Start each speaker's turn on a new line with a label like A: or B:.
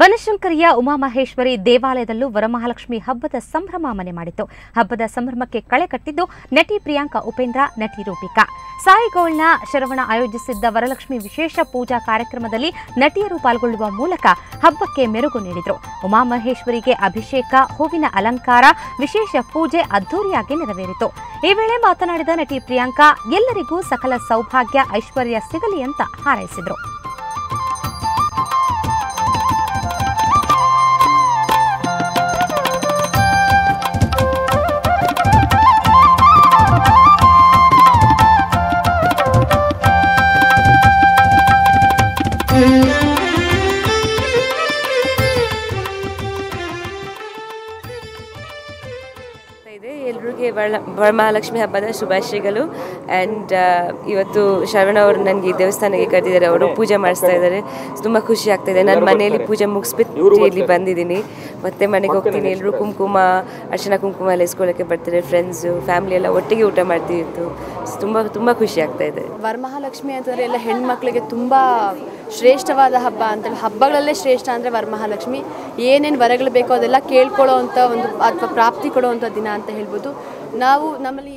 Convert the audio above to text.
A: ಬನಶಂಕರಿಯ ಉಮಾಮಹೇಶ್ವರಿ ದೇವಾಲಯದಲ್ಲೂ ವರಮಹಾಲಕ್ಷ್ಮಿ ಹಬ್ಬದ ಸಂಭ್ರಮ ಮನೆ ಮಾಡಿತು. ಹಬ್ಬದ ಸಂಭ್ರಮಕ್ಕೆ ಕಳೆ ಕಟ್ಟಿದ್ದು ನಟಿ ಪ್ರಿಯಾಂಕಾ ಉಪೇಂದ್ರ, ನಟಿ ರೂಪಿಕಾ. ಸಾಯಿಗೌಳ್ನ ಶರವಣ ಆಯೋಜಿಸಿದ್ದ ವರಲಕ್ಷ್ಮಿ ವಿಶೇಷ ಪೂಜಾ ಕಾರ್ಯಕ್ರಮದಲ್ಲಿ ನಟಿಯರು ಪಾಲ್ಗೊಳ್ಳುವ ಮೂಲಕ ಹಬ್ಬಕ್ಕೆ ಮೆರುಗು ನೀಡಿದರು. ಉಮಾಮಹೇಶ್ವರಿಗೆ ಅಭಿಷೇಕ, ಹೂವಿನ ಅಲಂಕಾರ, ವಿಶೇಷ ಪೂಜೆ ಅದ್ದೂರಿಯಾಗಿ ನೆರವೇರಿತು. ಈ ವೇಳೆ ಮಾತನಾಡಿದ ನಟಿ ಪ್ರಿಯಾಂಕಾ, ಎಲ್ಲರಿಗೂ ಸಕಲ ಸೌಭಾಗ್ಯ, ಐಶ್ವರ್ಯ ಸಿಗಲಿ ಅಂತ ಹಾರೈಸಿದರು.
B: ಎಲ್ಲರಿಗೆ ವರಮಹಾಲಕ್ಷ್ಮಿ ಹಬ್ಬದ ಶುಭಾಶಯಗಳು. ಆ್ಯಂಡ್ ಇವತ್ತು ಶರವಣ ಅವರು ನನಗೆ ದೇವಸ್ಥಾನಕ್ಕೆ ಕರೆದಿದ್ದಾರೆ, ಅವರು ಪೂಜೆ ಮಾಡಿಸ್ತಾ ಇದ್ದಾರೆ. ತುಂಬ ಖುಷಿ ಆಗ್ತಾಯಿದೆ. ನಾನು ಮನೆಯಲ್ಲಿ ಪೂಜೆ ಮುಗಿಸ್ಬಿಟ್ಟು ಇಲ್ಲಿ ಬಂದಿದ್ದೀನಿ. ಮತ್ತೆ ಮನೆಗೆ ಹೋಗ್ತೀನಿ. ಎಲ್ಲರೂ ಅರ್ಶನ ಕುಂಕುಮ ಎಲ್ಲ ಇಸ್ಕೊಳ್ಳೋಕ್ಕೆ ಬರ್ತಾರೆ. ಫ್ರೆಂಡ್ಸು, ಫ್ಯಾಮಿಲಿ ಎಲ್ಲ ಒಟ್ಟಿಗೆ ಊಟ ಮಾಡ್ತಿತ್ತು. ತುಂಬ ಖುಷಿ ಆಗ್ತಾಯಿದೆ.
C: ವರಮಹಾಲಕ್ಷ್ಮಿ ಅಂತಂದರೆ ಎಲ್ಲ ಹೆಣ್ಮಕ್ಳಿಗೆ ತುಂಬ ಶ್ರೇಷ್ಠವಾದ ಹಬ್ಬ ಅಂತೇಳಿ, ಹಬ್ಬಗಳಲ್ಲೇ ಶ್ರೇಷ್ಠ ಅಂದರೆ ವರಮಹಾಲಕ್ಷ್ಮಿ. ಏನೇನು ವರಗಳು ಬೇಕೋ ಅದೆಲ್ಲ ಕೇಳ್ಕೊಳ್ಳೋ ಅಂಥ ಒಂದು ಅಥವಾ ಪ್ರಾಪ್ತಿ ಕೊಡುವಂಥ ದಿನ ಅಂತ ಹೇಳ್ಬೋದು. ನಾವು ನಮ್ಮಲ್ಲಿ